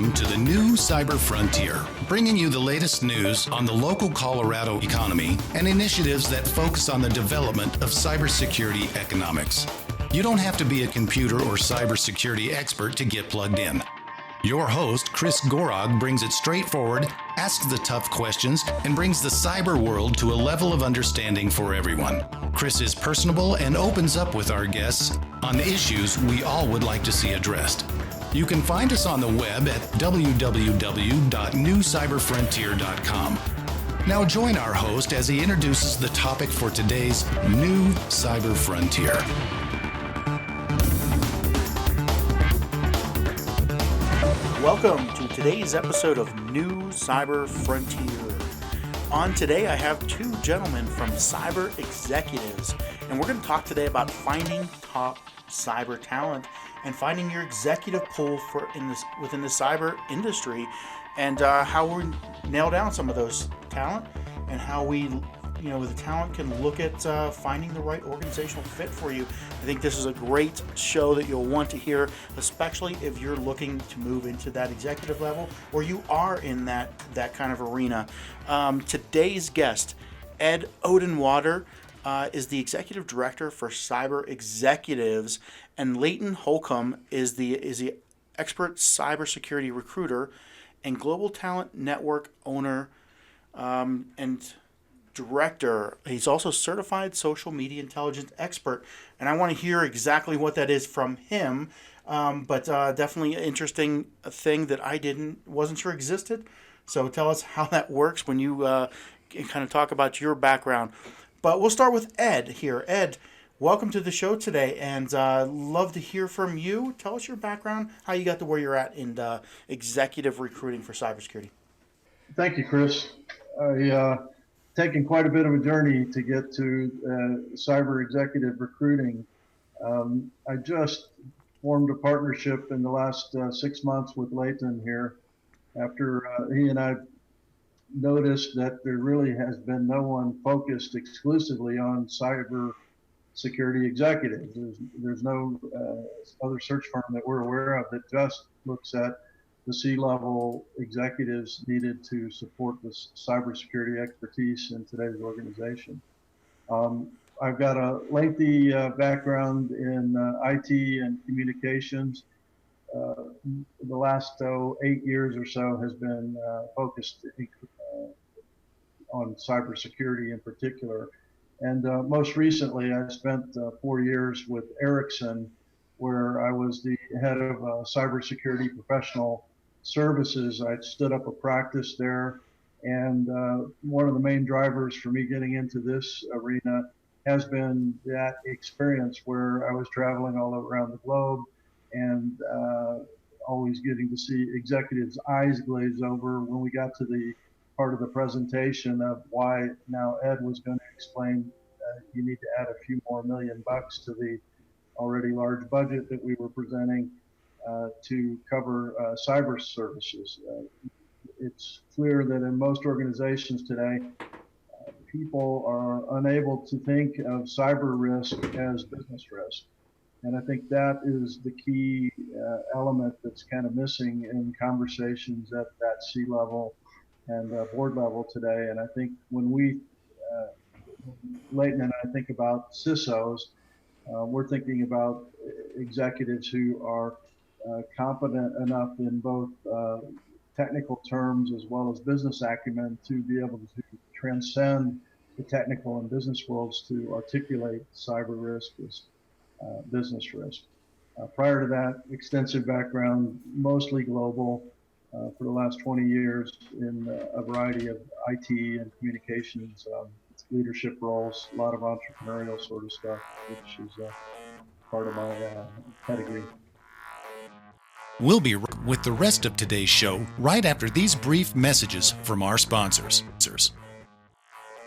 Welcome to the new Cyber Frontier, bringing you the latest news on the local Colorado economy and initiatives that focus on the development of cybersecurity economics. You don't have to be a computer or cybersecurity expert to get plugged in. Your host, Chris Gorog, brings it straightforward, asks the tough questions, and brings the cyber world to a level of understanding for everyone. Chris is personable and opens up with our guests on issues we all would like to see addressed. You can find us on the web at www.newcyberfrontier.com. Now join our host as he introduces the topic for today's new Cyber Frontier. Welcome to today's episode of New Cyber Frontier. On today, I have two gentlemen from Cyber Executives, and we're going to talk today about finding top cyber talent and finding your executive pool within the cyber industry, and how we nail down some of those talent and how we, with the talent can look at finding the right organizational fit for you. I think this is a great show that you'll want to hear, especially if you're looking to move into that executive level or you are in that kind of arena. Today's guest, Ed Odenwalder, is the Executive Director for Cyber Executives, and Layton Holcombe is the expert cybersecurity recruiter and global talent network owner and director. He's also certified social media intelligence expert, and I want to hear exactly what that is from him. But definitely an interesting thing that I wasn't sure existed. So tell us how that works when you kind of talk about your background. But we'll start with Ed here. Ed, welcome to the show today, and love to hear from you. Tell us your background, how you got to where you're at in executive recruiting for cybersecurity. Thank you, Chris. Taken quite a bit of a journey to get to cyber executive recruiting. I just formed a partnership in the last 6 months with Layton here after he and I noticed that there really has been no one focused exclusively on cyber security executives. There's no other search firm that we're aware of that just looks at the C-level executives needed to support this cybersecurity expertise in today's organization. I've got a lengthy background in IT and communications. The last 8 years or so has been focused on cybersecurity in particular. And most recently, I spent 4 years with Ericsson, where I was the head of cybersecurity professional services. I stood up a practice there, and one of the main drivers for me getting into this arena has been that experience where I was traveling all around the globe and always getting to see executives' eyes glaze over when we got to the part of the presentation of why now Ed was going to explain you need to add a few more $1 million to the already large budget that we were presenting to cover cyber services. It's clear that in most organizations today, people are unable to think of cyber risk as business risk. And I think that is the key element that's kind of missing in conversations at that C-level and board level today. And I think when Layton and I think about CISOs, we're thinking about executives who are competent enough in both technical terms as well as business acumen to be able to transcend the technical and business worlds to articulate cyber risk as business risk. Prior to that, extensive background, mostly global, for the last 20 years in a variety of IT and communications leadership roles, a lot of entrepreneurial sort of stuff, which is part of my pedigree. We'll be with the rest of today's show right after these brief messages from our sponsors.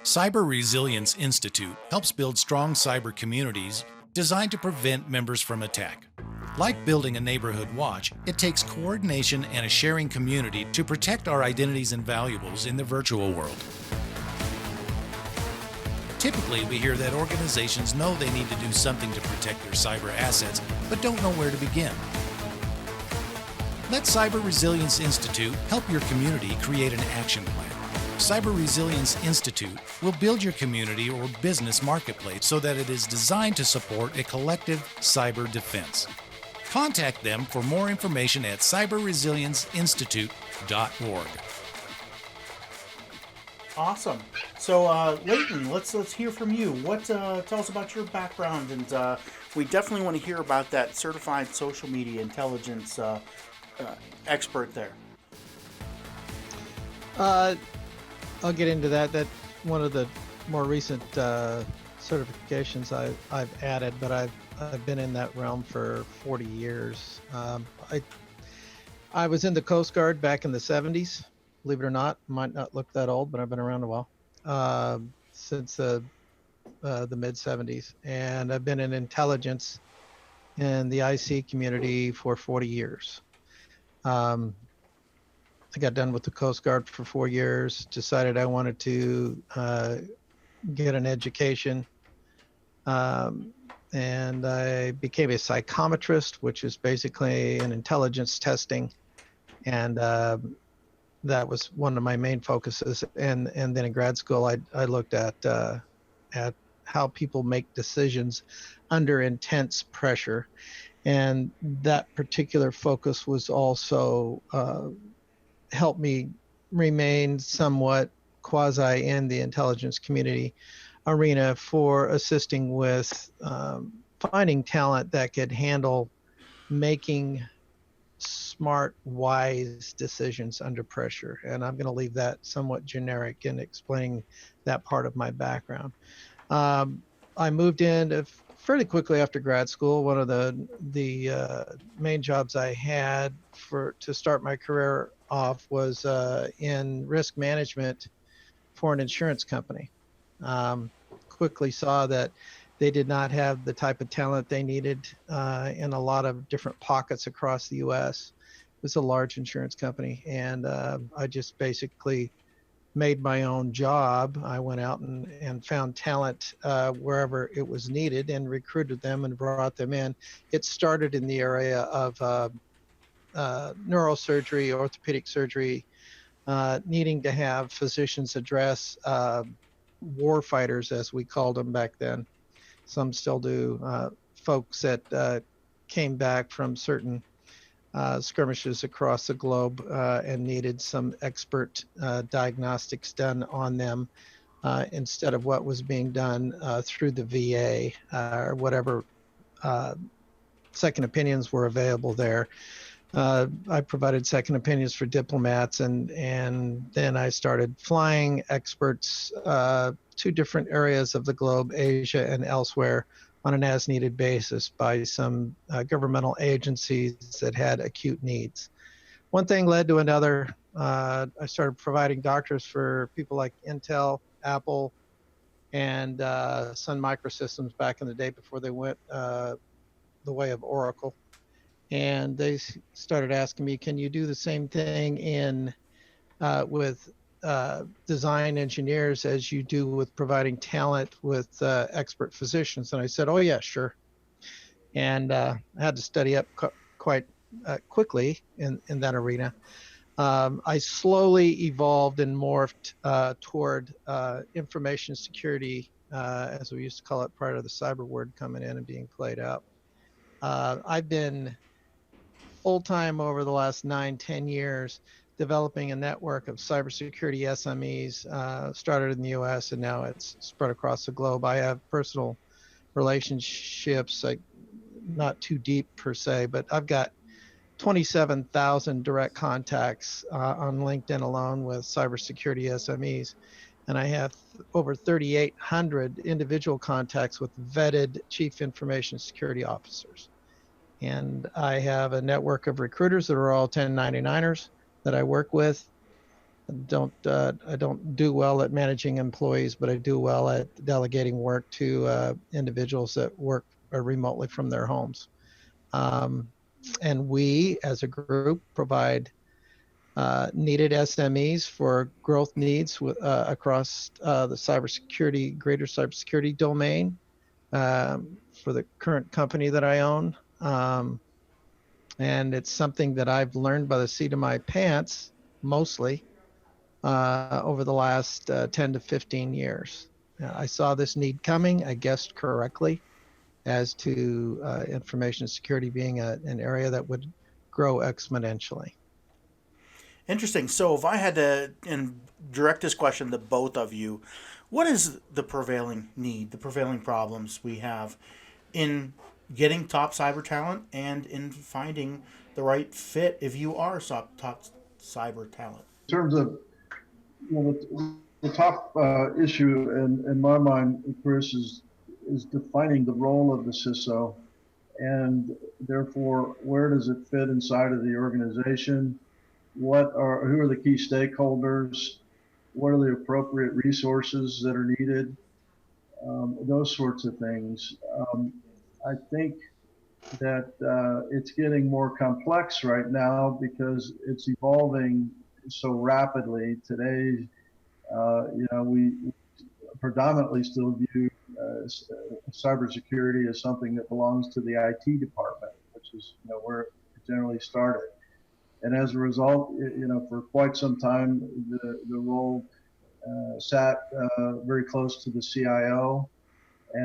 Cyber Resilience Institute helps build strong cyber communities designed to prevent members from attack. Like building a neighborhood watch, it takes coordination and a sharing community to protect our identities and valuables in the virtual world. Typically, we hear that organizations know they need to do something to protect their cyber assets, but don't know where to begin. Let Cyber Resilience Institute help your community create an action plan. Cyber Resilience Institute will build your community or business marketplace so that it is designed to support a collective cyber defense. Contact them for more information at cyberresilienceinstitute.org. Awesome. So, Layton, let's hear from you. What tell us about your background, and we definitely want to hear about that certified social media intelligence expert there. I'll get into that. That's one of the more recent certifications I've added, but I've been in that realm for 40 years. I was in the Coast Guard back in the 70s. Believe it or not, might not look that old, but I've been around a while, since the mid 70s. And I've been in intelligence in the IC community for 40 years. I got done with the Coast Guard for 4 years, decided I wanted to get an education. And I became a psychometrist, which is basically an intelligence testing. And that was one of my main focuses. And then in grad school, I looked at how people make decisions under intense pressure. And that particular focus was also helped me remain somewhat quasi in the intelligence community arena for assisting with finding talent that could handle making smart, wise decisions under pressure. And I'm going to leave that somewhat generic in explaining that part of my background. I moved in fairly quickly after grad school. One of the main jobs I had to start my career off was in risk management for an insurance company. Quickly saw that they did not have the type of talent they needed in a lot of different pockets across the U.S. It was a large insurance company, and I just basically made my own job. I went out and found talent wherever it was needed and recruited them and brought them in. It started in the area of neurosurgery, orthopedic surgery, needing to have physicians address war fighters, as we called them back then. Some still do. Folks that came back from certain skirmishes across the globe and needed some expert diagnostics done on them instead of what was being done through the VA or whatever second opinions were available there. I provided second opinions for diplomats, and then I started flying experts to different areas of the globe, Asia and elsewhere, on an as-needed basis by some governmental agencies that had acute needs. One thing led to another. I started providing doctors for people like Intel, Apple, and Sun Microsystems back in the day before they went the way of Oracle. And they started asking me, can you do the same thing with design engineers as you do with providing talent with expert physicians? And I said, oh yeah, sure. And I had to study up quite quickly in that arena. I slowly evolved and morphed toward information security, as we used to call it prior to the cyber word coming in and being played out. I've been full-time over the last 9-10 years developing a network of cybersecurity SMEs, started in the US and now it's spread across the globe. I have personal relationships, like not too deep per se, but I've got 27,000 direct contacts on LinkedIn alone with cybersecurity SMEs. And I have over 3,800 individual contacts with vetted chief information security officers. And I have a network of recruiters that are all 1099ers that I work with. I don't do well at managing employees, but I do well at delegating work to individuals that work remotely from their homes. And we, as a group, provide needed SMEs for growth needs across the greater cybersecurity domain for the current company that I own. And it's something that I've learned by the seat of my pants, mostly over the last 10 to 15 years. I saw this need coming. I guessed correctly as to information security being an area that would grow exponentially. Interesting. So if I had to and direct this question to both of you, what is the prevailing need, the prevailing problems we have in getting top cyber talent and in finding the right fit if you are top cyber talent? In terms of the top issue in my mind, Chris, is defining the role of the CISO, and therefore where does it fit inside of the organization? Who are the key stakeholders? What are the appropriate resources that are needed? Those sorts of things. I think that it's getting more complex right now because it's evolving so rapidly. Today, we predominantly still view cybersecurity as something that belongs to the IT department, which is where it generally started. And as a result, for quite some time, the role sat very close to the CIO.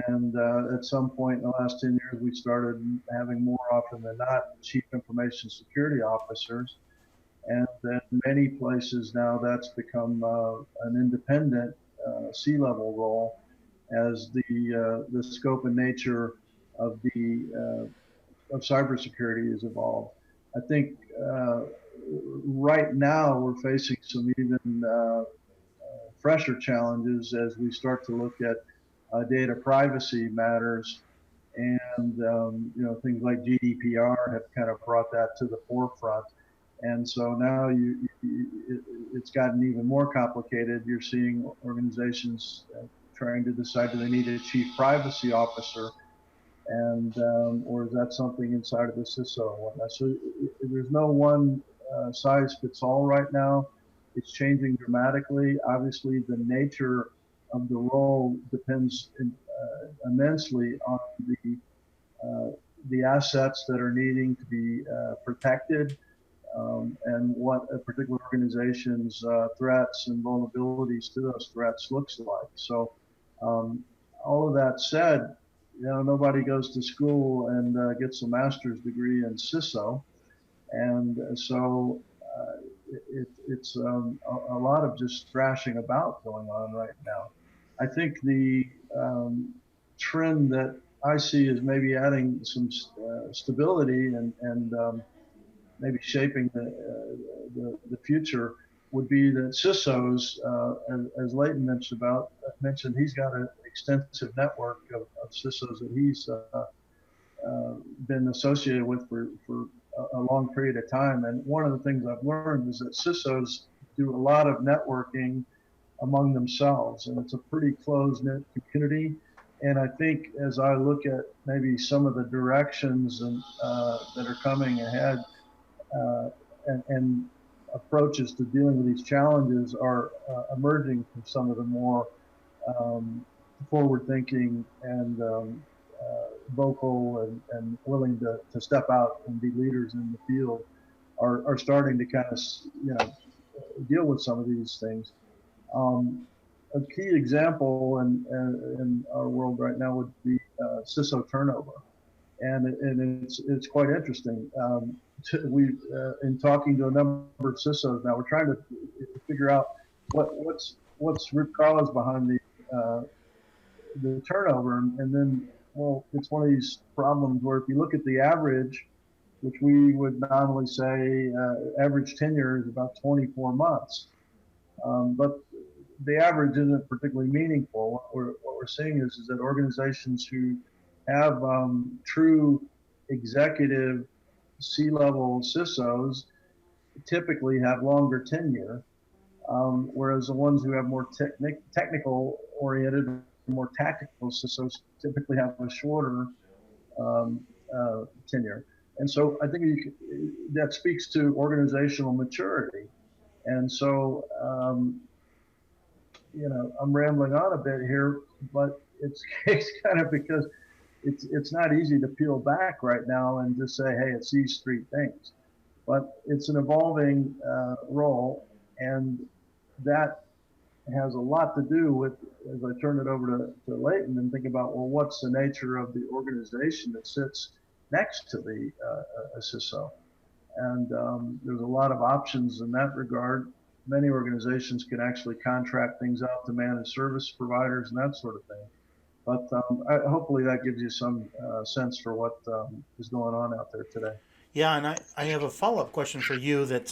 And at some point in the last 10 years, we started having more often than not chief information security officers. And in many places now that's become an independent C-level role as the scope and nature of of cybersecurity has evolved. I think right now we're facing some even fresher challenges as we start to look at data privacy matters, and things like GDPR have kind of brought that to the forefront. And so now it's gotten even more complicated. You're seeing organizations trying to decide, do they need a chief privacy officer, and or is that something inside of the CISO and whatnot? So there's no one size fits all right now. It's changing dramatically. Obviously, the nature of the role depends immensely on the assets that are needing to be protected, and what a particular organization's threats and vulnerabilities to those threats looks like. So all of that said, nobody goes to school and gets a master's degree in CISO. And so it's a lot of just thrashing about going on right now. I think the trend that I see is maybe adding some stability and maybe shaping the future would be that CISOs, as Layton mentioned, he's got an extensive network of CISOs that he's been associated with for a long period of time. And one of the things I've learned is that CISOs do a lot of networking among themselves, and it's a pretty close-knit community. And I think as I look at maybe some of the directions that are coming ahead, and approaches to dealing with these challenges are emerging from some of the more forward-thinking and vocal and willing to step out and be leaders in the field are starting to kind of deal with some of these things. A key example in our world right now would be CISO turnover, and it's quite interesting. We in talking to a number of CISOs now, we're trying to figure out what's root cause behind the turnover, and then, well, it's one of these problems where if you look at the average, which we would normally say average tenure is about 24 months, but the average isn't particularly meaningful. What we're seeing is that organizations who have true executive C-level CISOs typically have longer tenure, whereas the ones who have more technical oriented, more tactical CISOs typically have a shorter tenure. And so I think that speaks to organizational maturity. And so, I'm rambling on a bit here, but it's kind of because it's not easy to peel back right now and just say, hey, it's these three things. But it's an evolving role, and that has a lot to do with, as I turn it over to Layton and think about, well, what's the nature of the organization that sits next to the CISO? And there's a lot of options in that regard. Many organizations can actually contract things out to managed service providers and that sort of thing. But hopefully that gives you some sense for what is going on out there today. Yeah, and I have a follow-up question for you that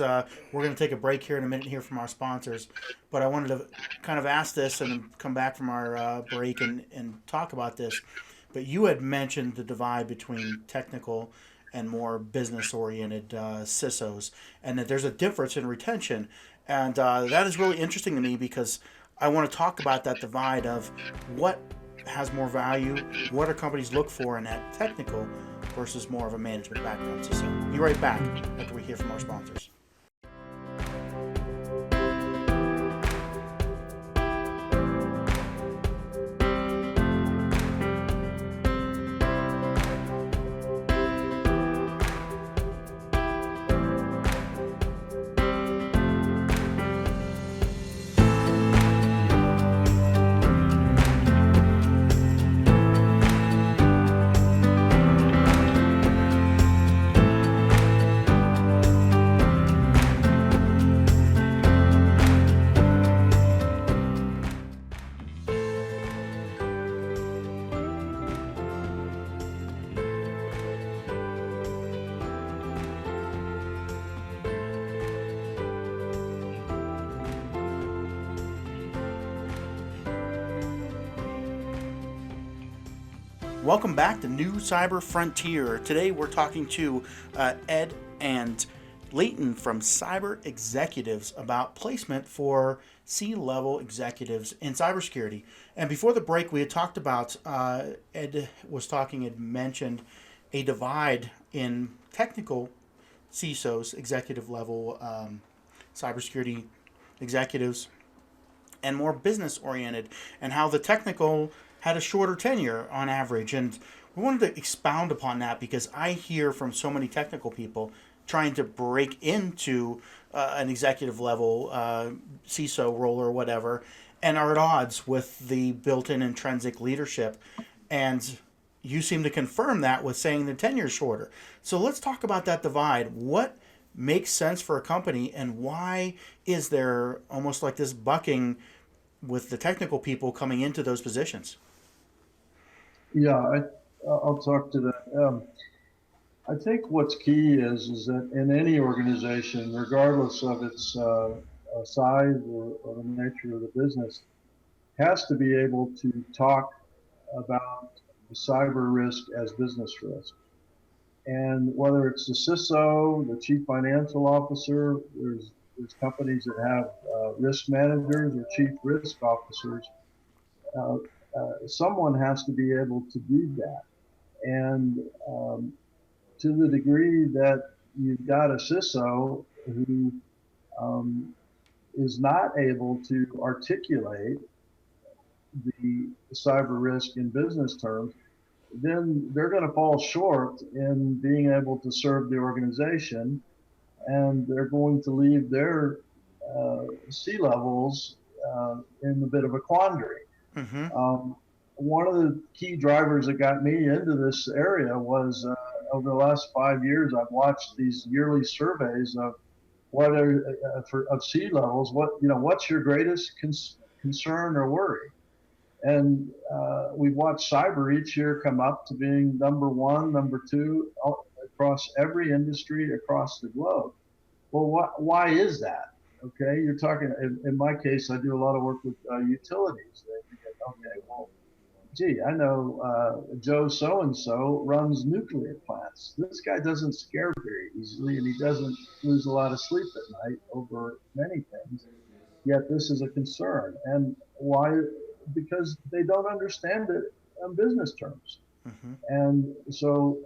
we're going to take a break here in a minute here from our sponsors. But I wanted to kind of ask this and then come back from our break and talk about this. But you had mentioned the divide between technical and more business-oriented CISOs, and that there's a difference in retention. And that is really interesting to me because I want to talk about that divide of what has more value, what do companies look for in that technical versus more of a management background. So be right back after we hear from our sponsors. Welcome back to New Cyber Frontier. Today we're talking to Ed and Layton from Cyber Executives about placement for C-level executives in cybersecurity. And before the break, we had talked about, Ed had mentioned a divide in technical CISOs, executive level cybersecurity executives, and more business oriented, and how the technical had a shorter tenure on average. And we wanted to expound upon that because I hear from so many technical people trying to break into an executive level CISO role or whatever, and are at odds with the built-in intrinsic leadership. And you seem to confirm that with saying the tenure is shorter. So let's talk about that divide. What makes sense for a company, and why is there almost like this bucking with the technical people coming into those positions? Yeah, I'll talk to that. I think what's key is that in any organization, regardless of its size or the nature of the business, has to be able to talk about cyber risk as business risk. And whether it's the CISO, the chief financial officer, there's companies that have risk managers or chief risk officers. Someone has to be able to do that. And to the degree that you've got a CISO who is not able to articulate the cyber risk in business terms, then they're going to fall short in being able to serve the organization, and they're going to leave their C-levels in a bit of a quandary. Mm-hmm. One of the key drivers that got me into this area was over the last 5 years, I've watched these yearly surveys of what are of C-levels. What's your greatest concern or worry? And we've watched cyber each year come up to being number one, number two across every industry across the globe. Well, why is that? Okay, you're talking, in my case, I do a lot of work with utilities. Okay, well, gee, I know Joe so-and-so runs nuclear plants. This guy doesn't scare very easily, and he doesn't lose a lot of sleep at night over many things. Yet this is a concern. And why? Because they don't understand it in business terms. Mm-hmm. And so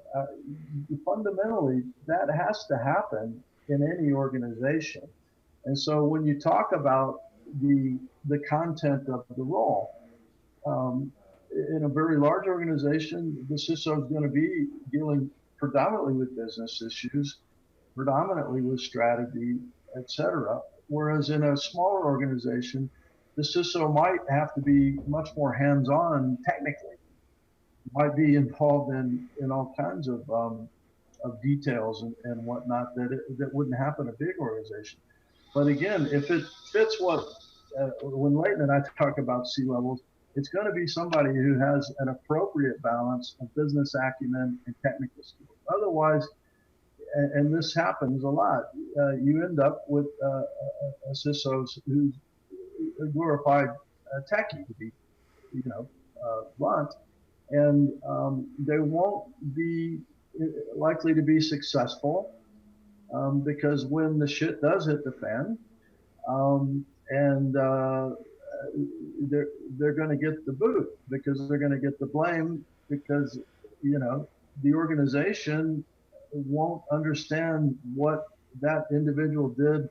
fundamentally, that has to happen in any organization. And so when you talk about the content of the role, in a very large organization, the CISO is going to be dealing predominantly with business issues, predominantly with strategy, et cetera. Whereas in a smaller organization, the CISO might have to be much more hands-on technically, might be involved in all kinds of details and whatnot that wouldn't happen in a big organization. But again, if it fits what, when Layton and I talk about C-levels, it's going to be somebody who has an appropriate balance of business acumen and technical skills. Otherwise, and this happens a lot, you end up with a CISO who's a glorified techie, to be, blunt, and they won't be likely to be successful because when the shit does hit the fan, and they're going to get the boot because they're going to get the blame because the organization won't understand what that individual did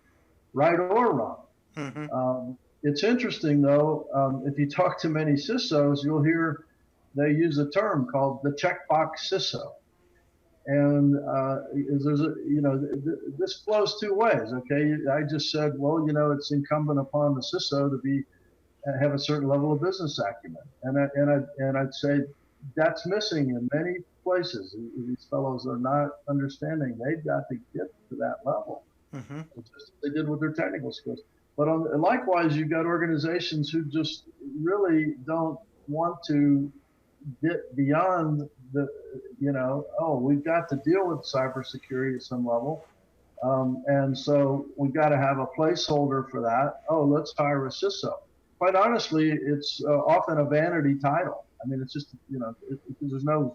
right or wrong. Mm-hmm. It's interesting though, if you talk to many CISOs, you'll hear they use a term called the checkbox CISO. And there's this flows two ways. Okay, I just said, well, it's incumbent upon the CISO to have a certain level of business acumen, and I'd say that's missing in many places. These fellows are not understanding they've got to get to that level, mm-hmm. Just as they did with their technical skills. But likewise, you've got organizations who just really don't want to get beyond the, we've got to deal with cybersecurity at some level. And so we've got to have a placeholder for that. Oh, let's hire a CISO. Quite honestly, it's often a vanity title. I mean, it's just, there's no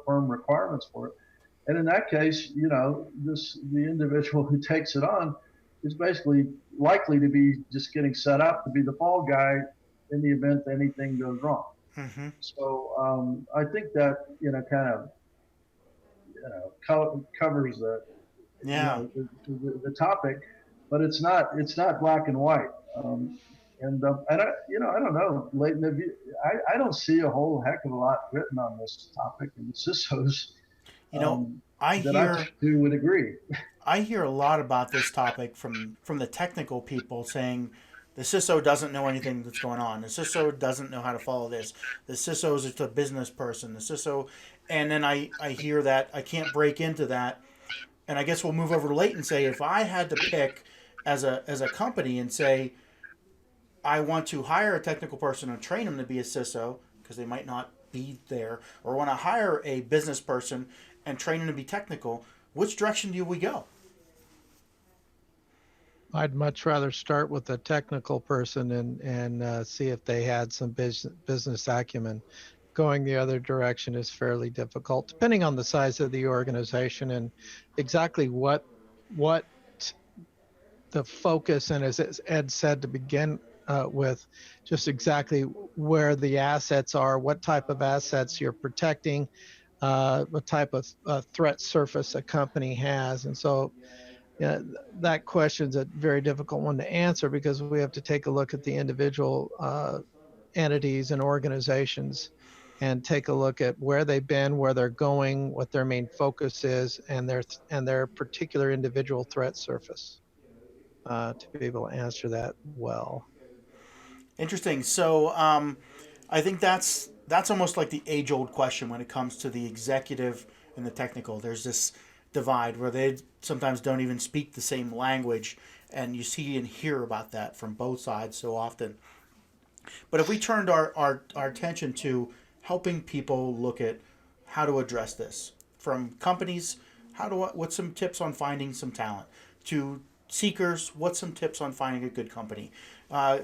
firm requirements for it. And in that case, the individual who takes it on is basically likely to be just getting set up to be the fall guy in the event anything goes wrong. Mm-hmm. So I think that kind of covers the topic, but it's not black and white. And I don't know, Layton, I don't see a whole heck of a lot written on this topic, and the CISOs, who would agree. I hear a lot about this topic from the technical people saying the CISO doesn't know anything that's going on. The CISO doesn't know how to follow this. The CISO is just a business person. The CISO, and then I hear that I can't break into that. And I guess we'll move over to Layton and say, if I had to pick as a company and say, I want to hire a technical person and train them to be a CISO because they might not be there, or want to hire a business person and train them to be technical, which direction do we go? I'd much rather start with a technical person and see if they had some business acumen. Going the other direction is fairly difficult, depending on the size of the organization and exactly what the focus, and as Ed said to begin with, just exactly where the assets are, what type of assets you're protecting, what type of threat surface a company has. And so that question's a very difficult one to answer because we have to take a look at the individual entities and organizations and take a look at where they've been, where they're going, what their main focus is, and their particular individual threat surface to be able to answer that well. Interesting. So I think that's almost like the age-old question when it comes to the executive and the technical. There's this divide where they sometimes don't even speak the same language, and you see and hear about that from both sides so often. But if we turned our attention to helping people look at how to address this, from companies, what's some tips on finding some talent, to seekers, what's some tips on finding a good company?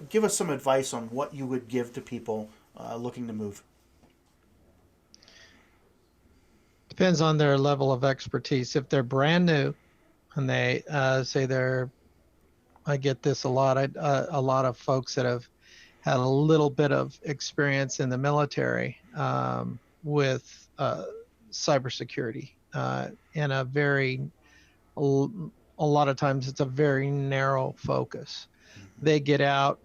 Give us some advice on what you would give to people looking to move. Depends on their level of expertise. If they're brand new and they say I get this a lot. A lot of folks that have had a little bit of experience in the military with cybersecurity in a lot of times it's a very narrow focus. They get out,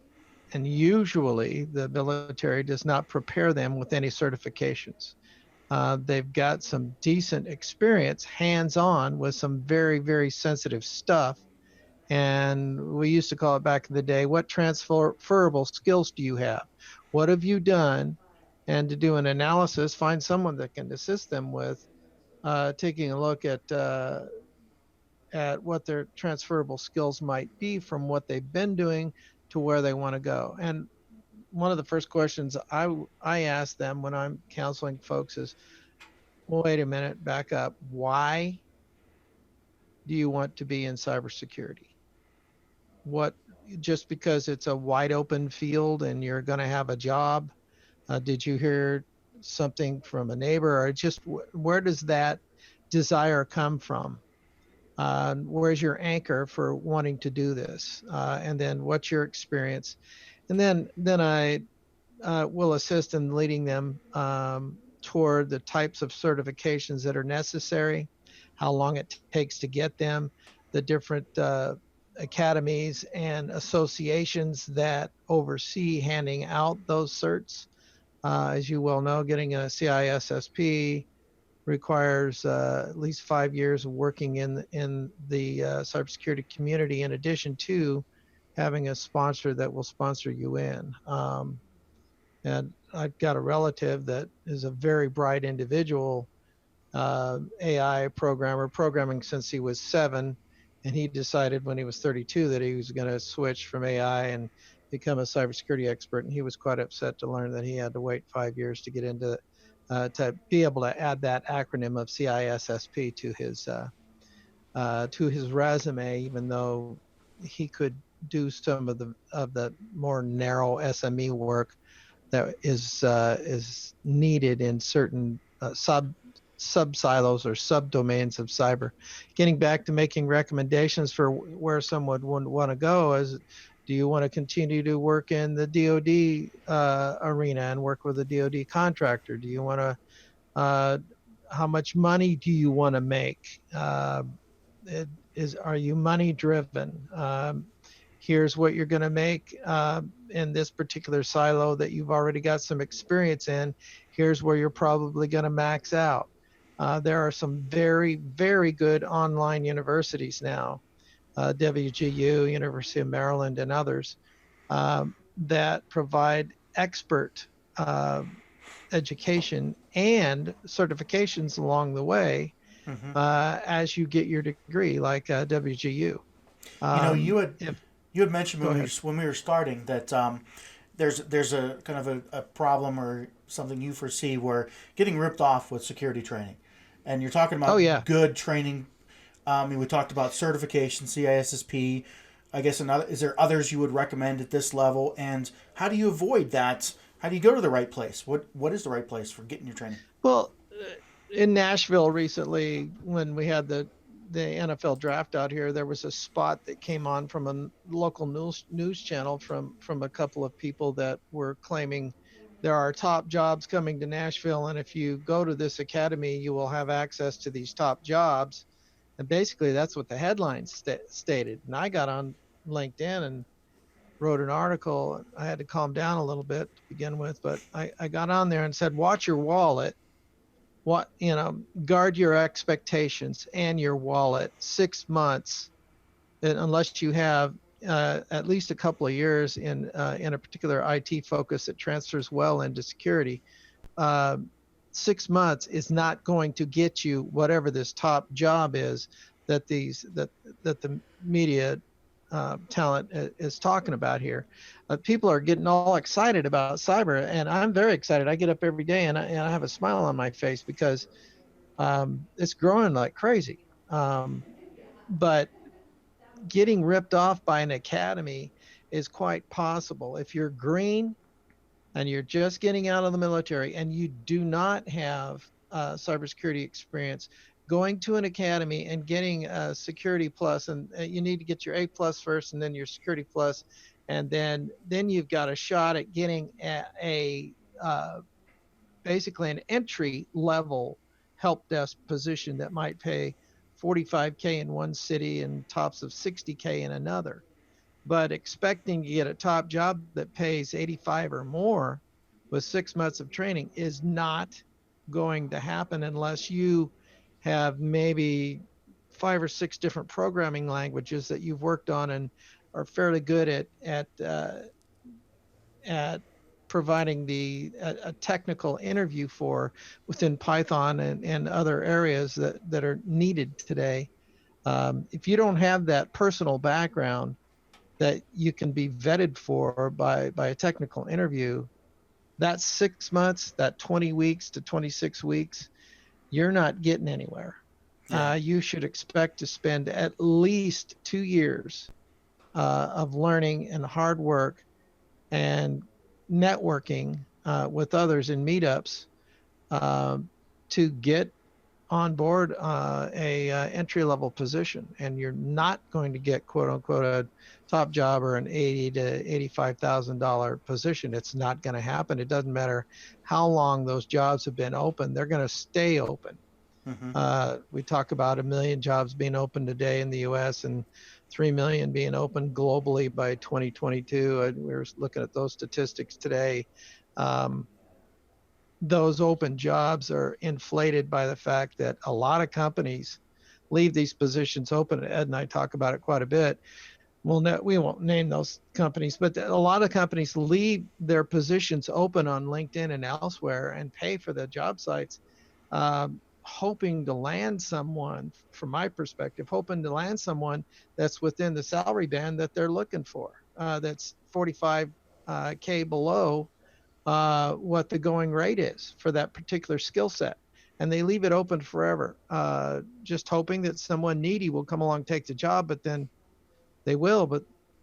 And usually the military does not prepare them with any certifications. They've got some decent experience hands-on with some very, very sensitive stuff. And we used to call it back in the day, what transferable skills do you have? What have you done? And to do an analysis, find someone that can assist them with taking a look at what their transferable skills might be from what they've been doing to where they want to go. And one of the first questions I ask them when I'm counseling folks is, well, wait a minute, back up. Why do you want to be in cybersecurity? What, just because it's a wide open field and you're going to have a job? Did you hear something from a neighbor, or just where does that desire come from? Where's your anchor for wanting to do this? And then what's your experience? And then I will assist in leading them toward the types of certifications that are necessary, how long it takes to get them, the different academies and associations that oversee handing out those certs. As you well know, getting a CISSP requires at least 5 years of working in the cybersecurity community, in addition to having a sponsor that will sponsor you in. And I've got a relative that is a very bright individual, AI programmer, programming since he was 7. And he decided when he was 32 that he was going to switch from AI and become a cybersecurity expert. And he was quite upset to learn that he had to wait 5 years to get into to be able to add that acronym of CISSP to his resume, even though he could do some of the more narrow SME work that is needed in certain sub silos or subdomains of cyber. Getting back to making recommendations for where someone would want to go is, do you want to continue to work in the DoD arena and work with a DoD contractor? Do you want to, how much money do you want to make? Are you money driven? Here's what you're going to make in this particular silo that you've already got some experience in. Here's where you're probably going to max out. There are some very, very good online universities now, WGU, University of Maryland, and others that provide expert education and certifications along the way as you get your degree, like WGU. You had mentioned when we were starting that there's a kind of a problem or something you foresee where getting ripped off with security training, and you're talking about good training. We talked about certification, CISSP. I guess is there others you would recommend at this level, and how do you avoid that? How do you go to the right place? What is the right place for getting your training? Well, in Nashville recently, when we had the NFL draft out here, there was a spot that came on from a local news channel from a couple of people that were claiming there are top jobs coming to Nashville, and if you go to this academy, you will have access to these top jobs. And basically, that's what the headline stated. And I got on LinkedIn and wrote an article. I had to calm down a little bit to begin with, but I got on there and said, watch your wallet. Guard your expectations and your wallet. 6 months, unless you have at least a couple of years in a particular IT focus that transfers well into security. 6 months is not going to get you whatever this top job is that the media talent is talking about here. People are getting all excited about cyber, and I'm very excited. I get up every day and I have a smile on my face because it's growing like crazy. But getting ripped off by an academy is quite possible. If you're green and you're just getting out of the military and you do not have cybersecurity experience, going to an academy and getting a security plus, and you need to get your A plus first and then your security plus, and then you've got a shot at getting a basically an entry level help desk position that might pay $45K in one city and tops of $60K in another. but expecting to get a top job that pays 85 or more with 6 months of training is not going to happen unless you have maybe 5 or 6 different programming languages that you've worked on and are fairly good at providing a technical interview for within Python and other areas that are needed today. If you don't have that personal background that you can be vetted for by a technical interview, that 6 months, that 20 weeks to 26 weeks, you're not getting anywhere. Yeah. You should expect to spend at least 2 years of learning and hard work and networking with others in meetups uh, to get on board a entry level position, and you're not going to get quote unquote a top job or an $80,000 to $85,000 position. It's not going to happen. It doesn't matter how long those jobs have been open; they're going to stay open. Mm-hmm. We talk about 1 million jobs being open today in the U.S. and 3 million being open globally by 2022. And we were looking at those statistics today. Um, those open jobs are inflated by the fact that a lot of companies leave these positions open. Ed and I talk about it quite a bit. We won't name those companies, but a lot of companies leave their positions open on LinkedIn and elsewhere and pay for the job sites, hoping to land someone, from my perspective, hoping to land someone that's within the salary band that they're looking for, that's 45K below what the going rate is for that particular skill set. And they leave it open forever, just hoping that someone needy will come along, take the job, but then they will, but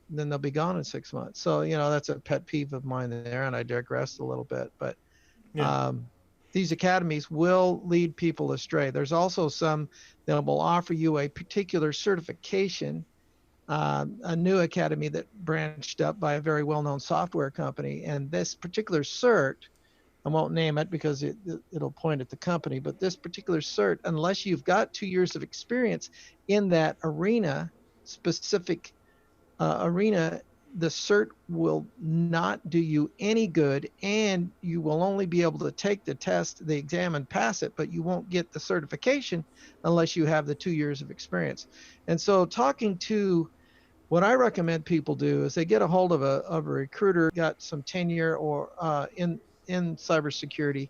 then they'll be gone in 6 months. So, that's a pet peeve of mine there, and I digressed a little bit. But Yeah. these academies will lead people astray. There's also some that will offer you a particular certification, a new academy that branched up by a very well-known software company. And this particular cert, I won't name it because it'll point at the company, but this particular cert, unless you've got 2 years of experience in that specific arena, the cert will not do you any good, and you will only be able to take the test, the exam, and pass it, but you won't get the certification unless you have the 2 years of experience. And so what I recommend people do is they get a hold of a recruiter, got some tenure or in cybersecurity,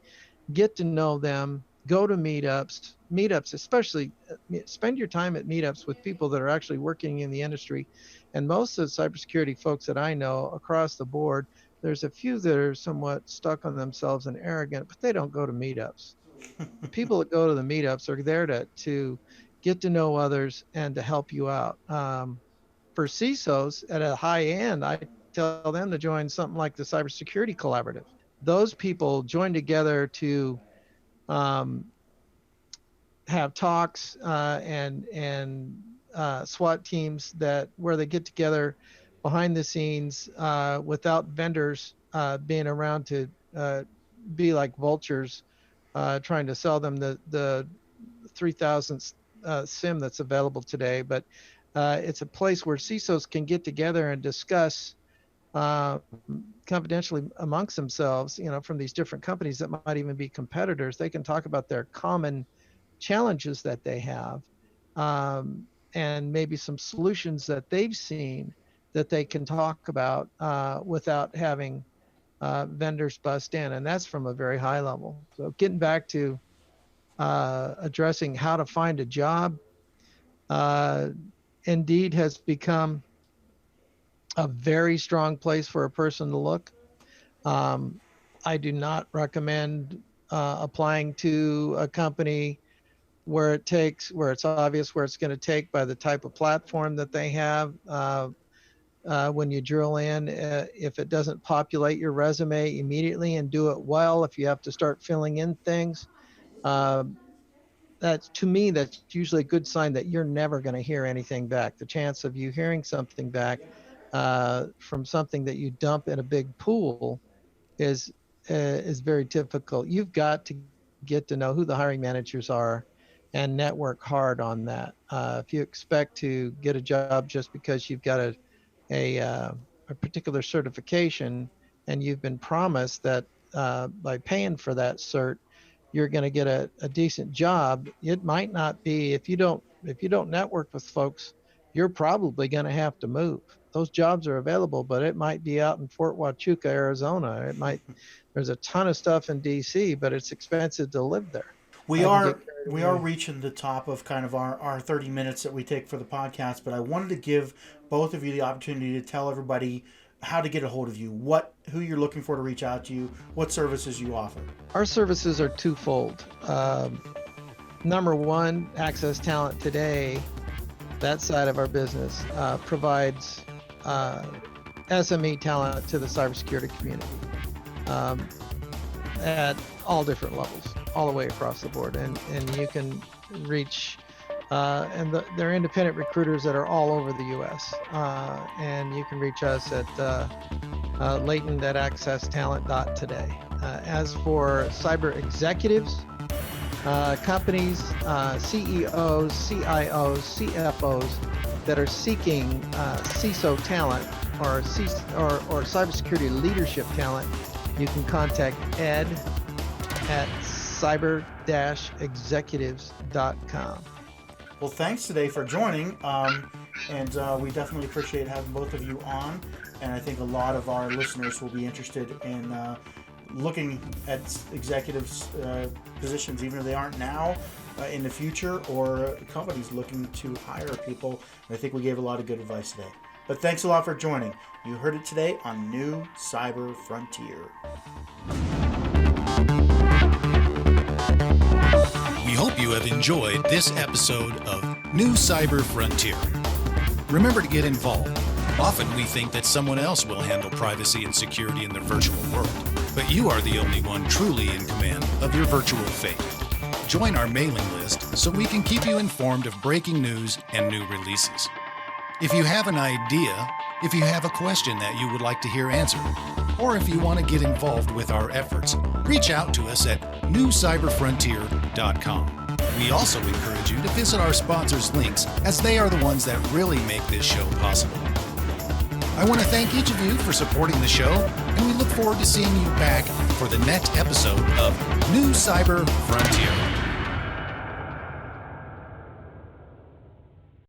get to know them, go to meetups, especially spend your time at meetups with people that are actually working in the industry. And most of the cybersecurity folks that I know across the board, there's a few that are somewhat stuck on themselves and arrogant, but they don't go to meetups. The people that go to the meetups are there to get to know others and to help you out. For CISOs at a high end, I tell them to join something like the Cybersecurity Collaborative. Those people join together to have talks and SWAT teams where they get together behind the scenes without vendors being around to be like vultures trying to sell them the 3,000th SIM that's available today. But it's a place where CISOs can get together and discuss confidentially amongst themselves, from these different companies that might even be competitors. They can talk about their common challenges that they have, and maybe some solutions that they've seen that they can talk about without having vendors bust in. And that's from a very high level. So getting back to addressing how to find a job, Indeed has become a very strong place for a person to look. I do not recommend applying to a company where it's obvious where it's going to take by the type of platform that they have. When you drill in, if it doesn't populate your resume immediately and do it well, if you have to start filling in things, to me, that's usually a good sign that you're never going to hear anything back. The chance of you hearing something back from something that you dump in a big pool is very difficult. You've got to get to know who the hiring managers are and network hard on that. If you expect to get a job just because you've got a particular certification, and you've been promised that by paying for that cert, you're going to get a decent job. It might not be. If you don't network with folks, you're probably going to have to move. Those jobs are available, but it might be out in Fort Huachuca, Arizona. There's a ton of stuff in DC, but it's expensive to live there. We are reaching the top of kind of our 30 minutes that we take for the podcast, but I wanted to give both of you the opportunity to tell everybody how to get a hold of you, who you're looking for to reach out to you, what services you offer. Our services are twofold. Number one, Access Talent Today, that side of our business, provides SME talent to the cybersecurity community at all different levels, all the way across the board. And you can reach, they're independent recruiters that are all over the U.S. And you can reach us at layton@accesstalent.today. As for cyber executives, companies, CEOs, CIOs, CFOs that are seeking CISO talent or cybersecurity leadership talent, you can contact Ed at cyber-executives.com. Well, thanks today for joining, and we definitely appreciate having both of you on, and I think a lot of our listeners will be interested in looking at executives' positions, even if they aren't now, in the future, or companies looking to hire people. And I think we gave a lot of good advice today. But thanks a lot for joining. You heard it today on New Cyber Frontier. We hope you have enjoyed this episode of New Cyber Frontier. Remember to get involved. Often we think that someone else will handle privacy and security in the virtual world, but you are the only one truly in command of your virtual fate. Join our mailing list so we can keep you informed of breaking news and new releases. If you have an idea, if you have a question that you would like to hear answered, or if you want to get involved with our efforts, reach out to us at newcyberfrontier.com. We also encourage you to visit our sponsors' links, as they are the ones that really make this show possible. I want to thank each of you for supporting the show, and we look forward to seeing you back for the next episode of New Cyber Frontier.